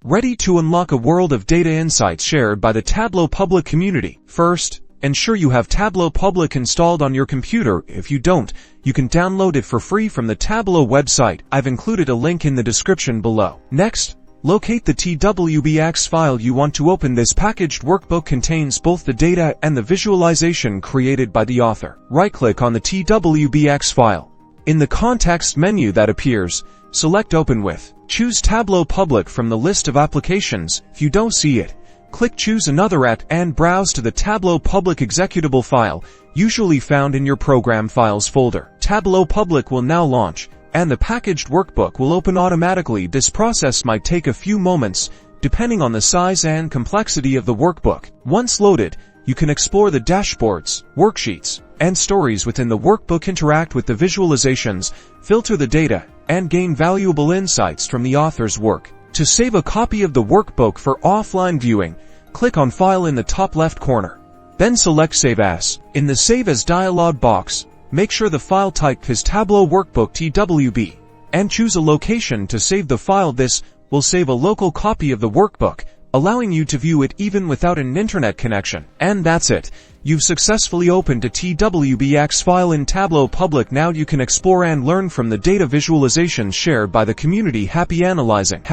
Ready to unlock a world of data insights shared by the Tableau Public community? First, ensure you have Tableau Public installed on your computer. If you don't, you can download it for free from the Tableau website. I've included a link in the description below. Next, locate the Twbx file you want to open. This packaged workbook contains both the data and the visualization created by the author. Right-click on the Twbx file. In the context menu that appears, select Open With. Choose Tableau Public from the list of applications. If you don't see it, click Choose Another and browse to the Tableau Public executable file, usually found in your Program Files folder. Tableau Public will now launch, and the packaged workbook will open automatically. This process might take a few moments, depending on the size and complexity of the workbook. Once loaded, you can explore the dashboards, worksheets, and stories within the workbook, interact with the visualizations, filter the data, and gain valuable insights from the author's work. To save a copy of the workbook for offline viewing, click on File in the top left corner. Then select Save As. In the Save As dialog box, make sure the file type is Tableau Workbook TWB, and choose a location to save the file. This will save a local copy of the workbook, allowing you to view it even without an internet connection. And that's it. You've successfully opened a Twbx file in Tableau Public. Now you can explore and learn from the data visualizations shared by the community. Happy analyzing!